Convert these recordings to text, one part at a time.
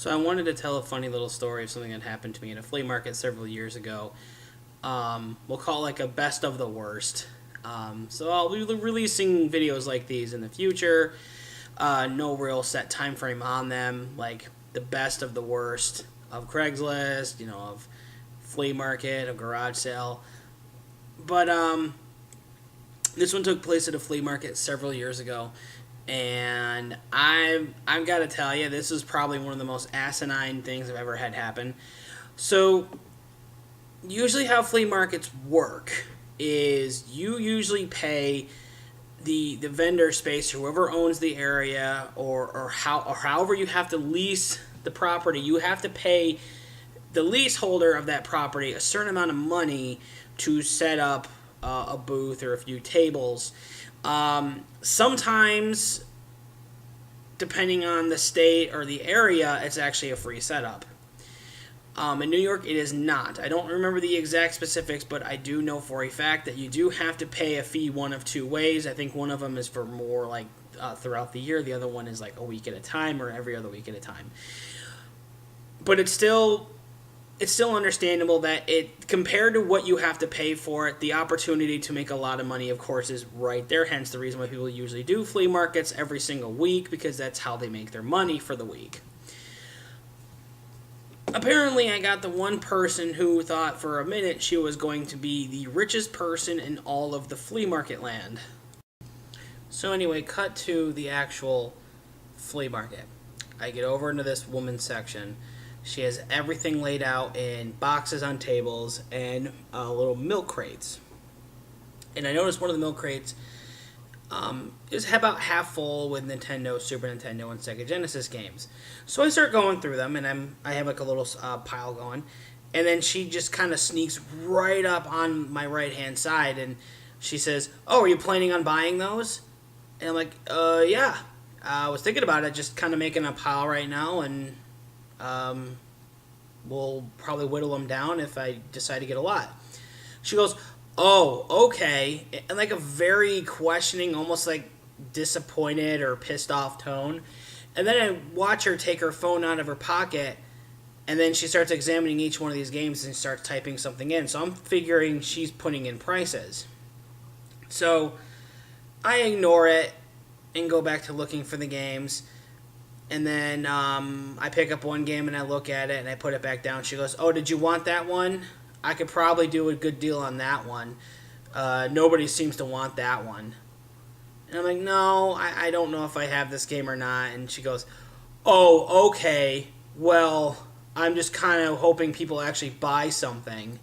So I wanted to tell a funny little story of something that happened to me at a flea market several years ago. We'll call it like a best of the worst. So I'll be releasing videos like these in the future. No real set time frame on them. Like the best of the worst of Craigslist, of flea market, of garage sale. But this one took place at a flea market several years ago. And I've got to tell you, this is probably one of the most asinine things I've ever had happen. So, usually how flea markets work is you usually pay the vendor space, whoever owns the area, or however you have to lease the property. You have to pay the leaseholder of that property a certain amount of money to set up a booth or a few tables. Sometimes, depending on the state or the area, it's actually a free setup. In New York, it is not. I don't remember the exact specifics, but I do know for a fact that you do have to pay a fee one of two ways. I think one of them is for more like throughout the year. The other one is like a week at a time or every other week at a time. But it's still understandable that it, compared to what you have to pay for it, the opportunity to make a lot of money, of course, is right there. Hence the reason why people usually do flea markets every single week, because that's how they make their money for the week. Apparently, I got the one person who thought for a minute she was going to be the richest person in all of the flea market land. So anyway, cut to the actual flea market. I get over into this woman's section. She has everything laid out in boxes on tables and little milk crates. And I noticed one of the milk crates is about half full with Nintendo, Super Nintendo, and Sega Genesis games. So I start going through them, and I have like a little pile going. And then she just kind of sneaks right up on my right-hand side, and she says, "Oh, are you planning on buying those?" And I'm like, yeah. I was thinking about it, just kind of making a pile right now, and we'll probably whittle them down if I decide to get a lot. She goes, "Oh, okay," and like a very questioning, almost like disappointed or pissed off tone. And then I watch her take her phone out of her pocket, and then she starts examining each one of these games and starts typing something in. So I'm figuring she's putting in prices. So I ignore it and go back to looking for the games. And then I pick up one game and I look at it and I put it back down. She goes, "Oh, did you want that one? I could probably do a good deal on that one. Nobody seems to want that one." And I'm like, "No, I don't know if I have this game or not." And she goes, "Oh, okay. Well, I'm just kind of hoping people actually buy something."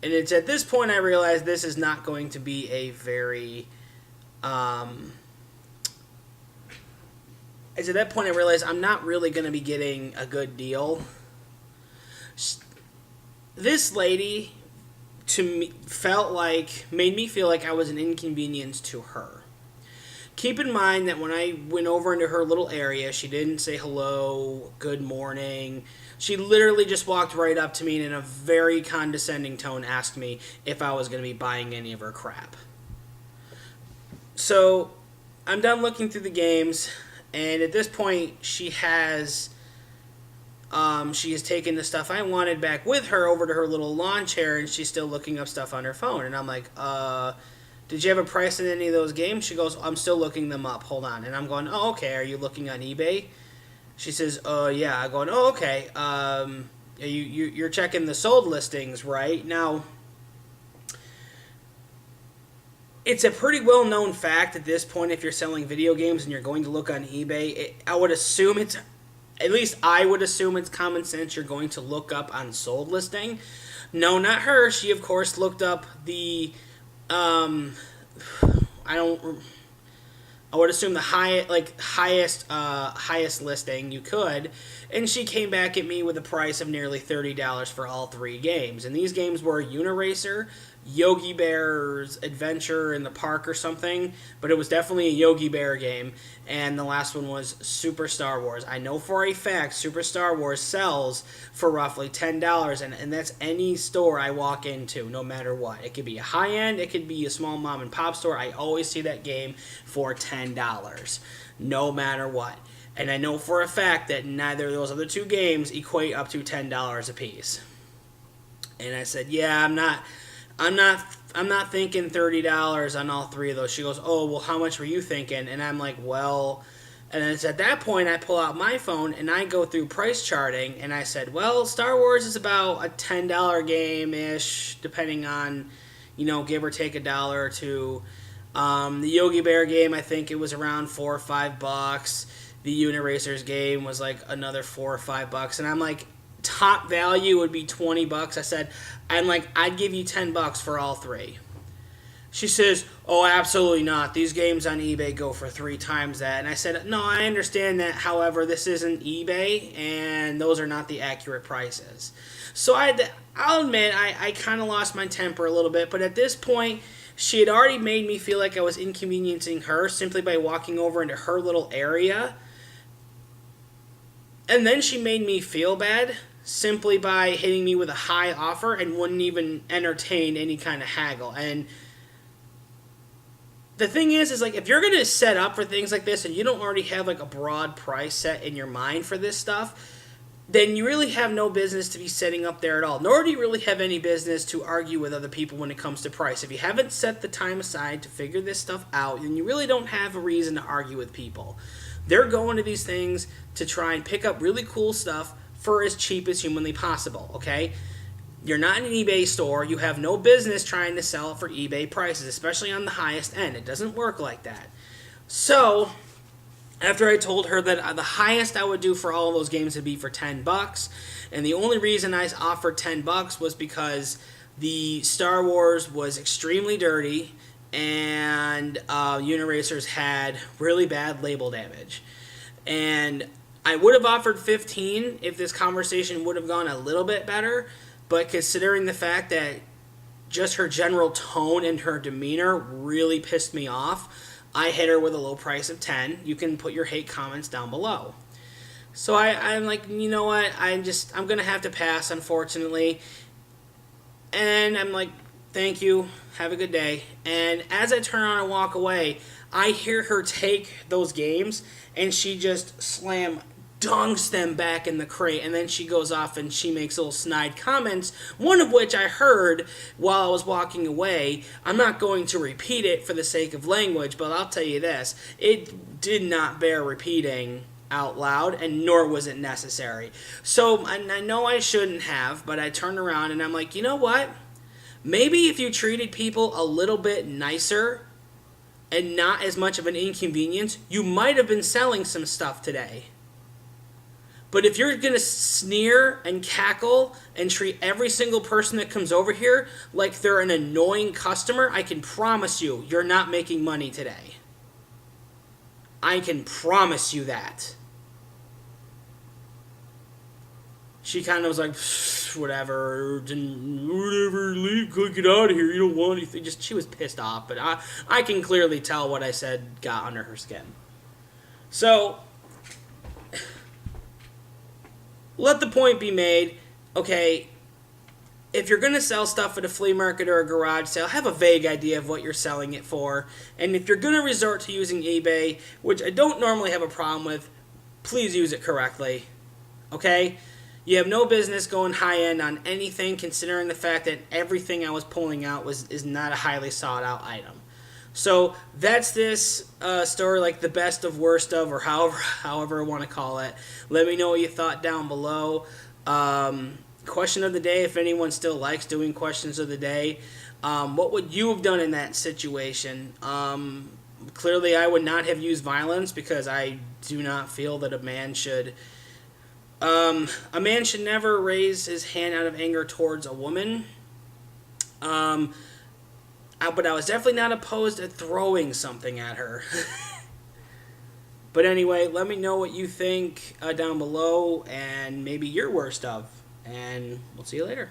And it's at this point I realize this is not going to be a very... It's at that point I realized I'm not really going to be getting a good deal. This lady, to me, made me feel like I was an inconvenience to her. Keep in mind that when I went over into her little area, she didn't say hello, good morning. She literally just walked right up to me and in a very condescending tone asked me if I was going to be buying any of her crap. So I'm done looking through the games, and at this point she has taken the stuff I wanted back with her over to her little lawn chair, and she's still looking up stuff on her phone. And I'm like, "Did you have a price in any of those games?" She goes, "I'm still looking them up. Hold on." And I'm going, "Oh, okay. Are you looking on eBay?" She says, "Yeah." I'm going, "Oh, okay. You're checking the sold listings, right?" Now, it's a pretty well-known fact at this point, if you're selling video games and you're going to look on eBay, I would assume it's... At least I would assume it's common sense you're going to look up on sold listing. No, not her. She, of course, looked up the... I would assume the highest listing you could, and she came back at me with a price of nearly $30 for all three games. And these games were Uniracer, Yogi Bear's Adventure in the Park or something, but it was definitely a Yogi Bear game, and the last one was Super Star Wars. I know for a fact Super Star Wars sells for roughly $10, and that's any store I walk into, no matter what. It could be a high-end, it could be a small mom-and-pop store. I always see that game for $10, no matter what. And I know for a fact that neither of those other two games equate up to $10 a piece. And I said, yeah, I'm not thinking $30 on all three of those. She goes, oh, well, how much were you thinking? And I'm like, well, and it's at that point I pull out my phone and I go through price charting, and I said, well, Star Wars is about a $10 game-ish, depending on, give or take $1 or $2. The Yogi Bear game, I think it was around $4 or $5. The Unit Racers game was like another $4 or $5, and I'm like, top value would be $20. I said, I'd give you $10 for all three. She says, oh, absolutely not. These games on eBay go for 3 times that. And I said, no, I understand that. However, this isn't eBay, and those are not the accurate prices. So I'll admit, I kind of lost my temper a little bit. But at this point, she had already made me feel like I was inconveniencing her simply by walking over into her little area. And then she made me feel bad simply by hitting me with a high offer and wouldn't even entertain any kind of haggle. And the thing is like, if you're going to set up for things like this and you don't already have like a broad price set in your mind for this stuff, then you really have no business to be setting up there at all. Nor do you really have any business to argue with other people when it comes to price. If you haven't set the time aside to figure this stuff out, then you really don't have a reason to argue with people. They're going to these things to try and pick up really cool stuff for as cheap as humanly possible, okay? You're not an eBay store. You have no business trying to sell it for eBay prices, especially on the highest end. It doesn't work like that. So, after I told her that the highest I would do for all of those games would be for $10, and the only reason I offered $10 was because the Star Wars was extremely dirty, and Unit Racers had really bad label damage. And I would have offered $15 if this conversation would have gone a little bit better, but considering the fact that just her general tone and her demeanor really pissed me off, I hit her with a low price of $10. You can put your hate comments down below. So I'm like, you know what? I'm going to have to pass, unfortunately. And I'm like, thank you. Have a good day. And as I turn around and walk away, I hear her take those games, and she just dunks them back in the crate, and then she goes off and she makes little snide comments, one of which I heard while I was walking away. I'm not going to repeat it for the sake of language, but I'll tell you this, it did not bear repeating out loud, and nor was it necessary. So I know I shouldn't have, but I turned around and I'm like, you know what? Maybe if you treated people a little bit nicer and not as much of an inconvenience, you might have been selling some stuff today. But if you're going to sneer and cackle and treat every single person that comes over here like they're an annoying customer, I can promise you, you're not making money today. I can promise you that. She kind of was like, whatever, leave, get out of here, you don't want anything. She was pissed off, but I can clearly tell what I said got under her skin. So, let the point be made, okay, if you're going to sell stuff at a flea market or a garage sale, have a vague idea of what you're selling it for. And if you're going to resort to using eBay, which I don't normally have a problem with, please use it correctly, okay? You have no business going high-end on anything, considering the fact that everything I was pulling out is not a highly sought-out item. So that's this story, like the best of, worst of, or however I want to call it. Let me know what you thought down below. Question of the day, if anyone still likes doing questions of the day. What would you have done in that situation? Clearly, I would not have used violence because I do not feel that a man should never raise his hand out of anger towards a woman. But I was definitely not opposed to throwing something at her. But anyway, let me know what you think down below and maybe your worst of. And we'll see you later.